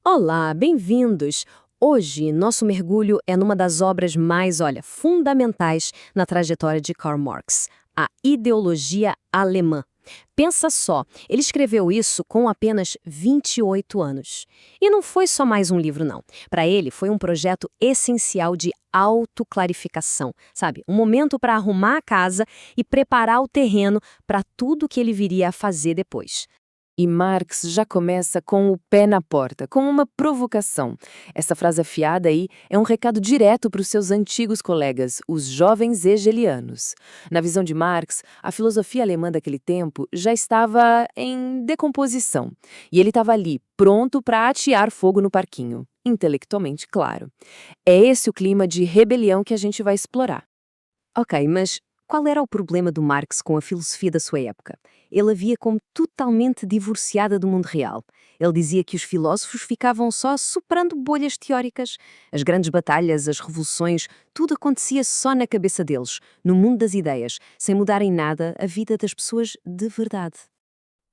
Olá, bem-vindos! Hoje, nosso mergulho é numa das obras mais, fundamentais na trajetória de Karl Marx, a ideologia alemã. Pensa só, ele escreveu isso com apenas 28 anos. E não foi só mais um livro, não. Para ele, foi um projeto essencial de autoclarificação, sabe? Um momento para arrumar a casa e preparar o terreno para tudo que ele viria a fazer depois. E Marx já começa com o pé na porta, com uma provocação. Essa frase afiada aí é um recado direto para os seus antigos colegas, os jovens hegelianos. Na visão de Marx, a filosofia alemã daquele tempo já estava em decomposição. E ele estava ali, pronto para atear fogo no parquinho. Intelectualmente, claro. É esse o clima de rebelião que a gente vai explorar. Ok, mas qual era o problema do Marx com a filosofia da sua época? Ele a via como totalmente divorciada do mundo real. Ele dizia que os filósofos ficavam só superando bolhas teóricas. As grandes batalhas, as revoluções, tudo acontecia só na cabeça deles, no mundo das ideias, sem mudar em nada a vida das pessoas de verdade.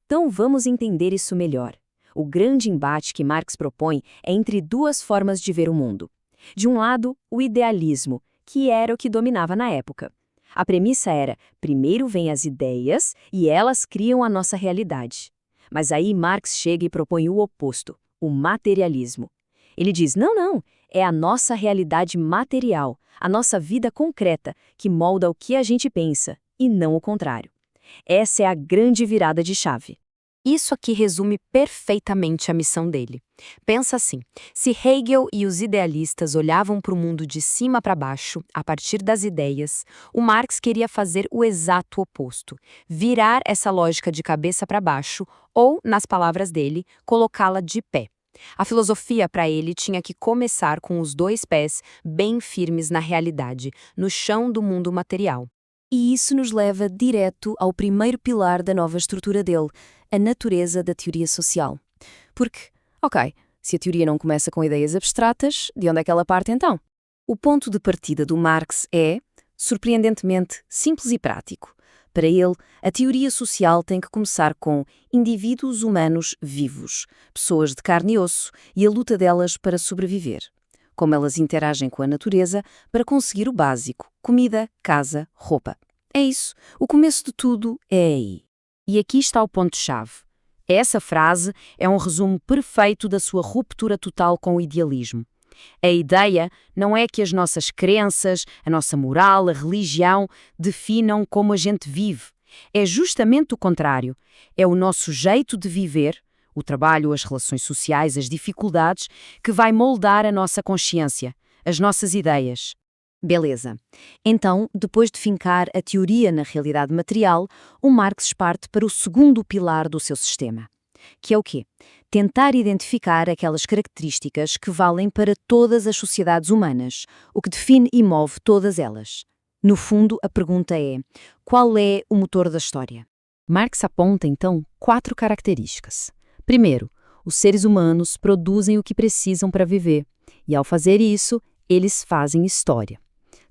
Então vamos entender isso melhor. O grande embate que Marx propõe é entre duas formas de ver o mundo. De um lado, o idealismo, que era o que dominava na época. A premissa era, primeiro vêm as ideias e elas criam a nossa realidade. Mas aí Marx chega e propõe o oposto, o materialismo. Ele diz, não, é a nossa realidade material, a nossa vida concreta, que molda o que a gente pensa, e não o contrário. Essa é a grande virada de chave. Isso aqui resume perfeitamente a missão dele. Pensa assim, se Hegel e os idealistas olhavam para o mundo de cima para baixo, a partir das ideias, o Marx queria fazer o exato oposto, virar essa lógica de cabeça para baixo ou, nas palavras dele, colocá-la de pé. A filosofia, para ele, tinha que começar com os dois pés bem firmes na realidade, no chão do mundo material. E isso nos leva direto ao primeiro pilar da nova estrutura dele, a natureza da teoria social. Porque, ok, se a teoria não começa com ideias abstratas, de onde é que ela parte então? O ponto de partida do Marx é, surpreendentemente, simples e prático. Para ele, a teoria social tem que começar com indivíduos humanos vivos, pessoas de carne e osso, e a luta delas para sobreviver. Como elas interagem com a natureza para conseguir o básico, comida, casa, roupa. É isso, o começo de tudo é aí. E aqui está o ponto-chave. Essa frase é um resumo perfeito da sua ruptura total com o idealismo. A ideia não é que as nossas crenças, a nossa moral, a religião definam como a gente vive. É justamente o contrário. É o nosso jeito de viver, o trabalho, as relações sociais, as dificuldades, que vai moldar a nossa consciência, as nossas ideias. Beleza. Então, depois de fincar a teoria na realidade material, o Marx parte para o segundo pilar do seu sistema. Que é o quê? Tentar identificar aquelas características que valem para todas as sociedades humanas, o que define e move todas elas. No fundo, a pergunta é, qual é o motor da história? Marx aponta, então, 4 características. Primeiro, os seres humanos produzem o que precisam para viver, e ao fazer isso, eles fazem história.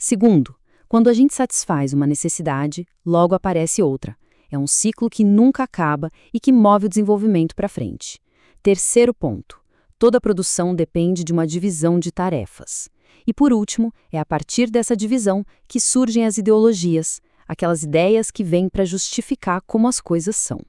Segundo, quando a gente satisfaz uma necessidade, logo aparece outra. É um ciclo que nunca acaba e que move o desenvolvimento para frente. Terceiro ponto, toda produção depende de uma divisão de tarefas. E por último, é a partir dessa divisão que surgem as ideologias, aquelas ideias que vêm para justificar como as coisas são.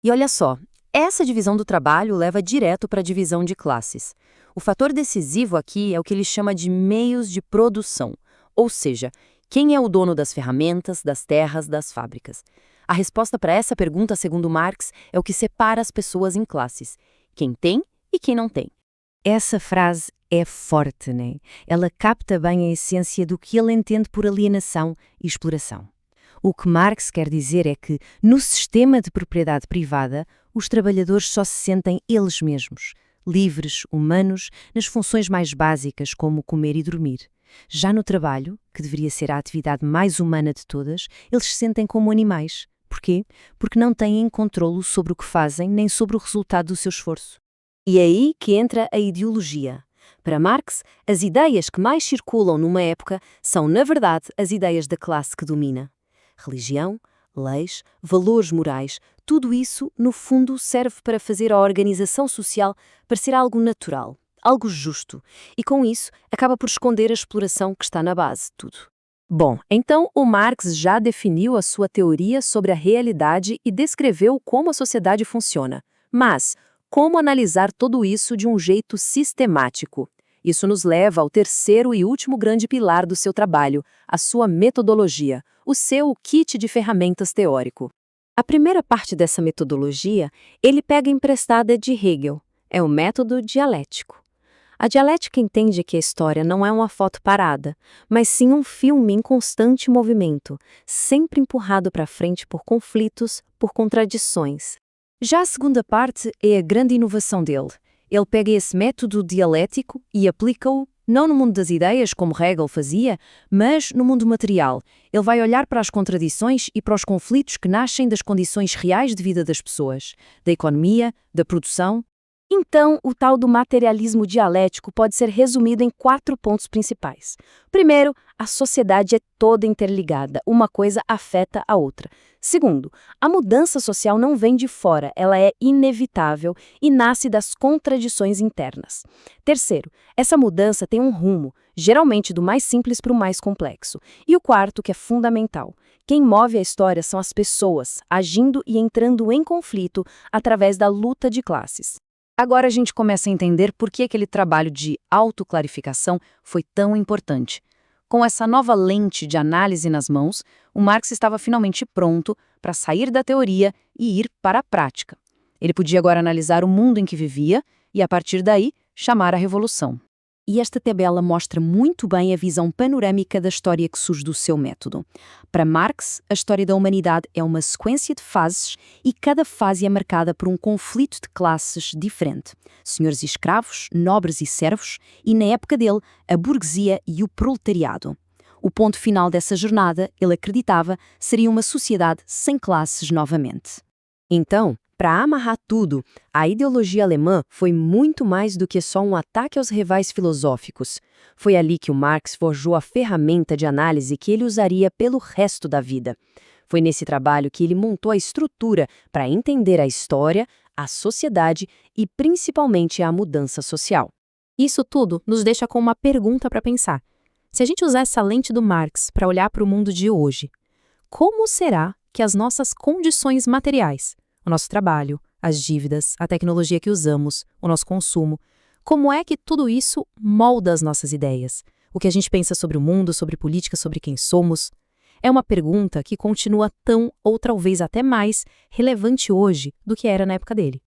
E olha só, essa divisão do trabalho leva direto para a divisão de classes. O fator decisivo aqui é o que ele chama de meios de produção, ou seja, quem é o dono das ferramentas, das terras, das fábricas? A resposta para essa pergunta, segundo Marx, é o que separa as pessoas em classes, quem tem e quem não tem. Essa frase é forte, né? Ela capta bem a essência do que ele entende por alienação e exploração. O que Marx quer dizer é que, no sistema de propriedade privada, os trabalhadores só se sentem eles mesmos, livres, humanos, nas funções mais básicas como comer e dormir. Já no trabalho, que deveria ser a atividade mais humana de todas, eles se sentem como animais. Porquê? Porque não têm controlo sobre o que fazem nem sobre o resultado do seu esforço. E é aí que entra a ideologia. Para Marx, as ideias que mais circulam numa época são, na verdade, as ideias da classe que domina. Religião, leis, valores morais, tudo isso, no fundo, serve para fazer a organização social parecer algo natural, algo justo, e com isso acaba por esconder a exploração que está na base de tudo. Bom, então o Marx já definiu a sua teoria sobre a realidade e descreveu como a sociedade funciona. Mas como analisar tudo isso de um jeito sistemático? Isso nos leva ao terceiro e último grande pilar do seu trabalho, a sua metodologia, o seu kit de ferramentas teórico. A primeira parte dessa metodologia, ele pega emprestada de Hegel, é o método dialético. A dialética entende que a história não é uma foto parada, mas sim um filme em constante movimento, sempre empurrado para frente por conflitos, por contradições. Já a segunda parte é a grande inovação dele. Ele pega esse método dialético e aplica-o, não no mundo das ideias, como Hegel fazia, mas no mundo material. Ele vai olhar para as contradições e para os conflitos que nascem das condições reais de vida das pessoas, da economia, da produção. Então, o tal do materialismo dialético pode ser resumido em 4 pontos principais. Primeiro, a sociedade é toda interligada, uma coisa afeta a outra. Segundo, a mudança social não vem de fora, ela é inevitável e nasce das contradições internas. Terceiro, essa mudança tem um rumo, geralmente do mais simples para o mais complexo. E o quarto, que é fundamental, quem move a história são as pessoas, agindo e entrando em conflito através da luta de classes. Agora a gente começa a entender por que aquele trabalho de autoclarificação foi tão importante. Com essa nova lente de análise nas mãos, o Marx estava finalmente pronto para sair da teoria e ir para a prática. Ele podia agora analisar o mundo em que vivia e, a partir daí, chamar a revolução. E esta tabela mostra muito bem a visão panorâmica da história que surge do seu método. Para Marx, a história da humanidade é uma sequência de fases e cada fase é marcada por um conflito de classes diferente. Senhores e escravos, nobres e servos, e na época dele, a burguesia e o proletariado. O ponto final dessa jornada, ele acreditava, seria uma sociedade sem classes novamente. Então, para amarrar tudo, a ideologia alemã foi muito mais do que só um ataque aos rivais filosóficos. Foi ali que o Marx forjou a ferramenta de análise que ele usaria pelo resto da vida. Foi nesse trabalho que ele montou a estrutura para entender a história, a sociedade e principalmente a mudança social. Isso tudo nos deixa com uma pergunta para pensar. Se a gente usar essa lente do Marx para olhar para o mundo de hoje, como será que as nossas condições materiais, o nosso trabalho, as dívidas, a tecnologia que usamos, o nosso consumo, como é que tudo isso molda as nossas ideias? O que a gente pensa sobre o mundo, sobre política, sobre quem somos? É uma pergunta que continua tão, ou talvez até mais, relevante hoje do que era na época dele.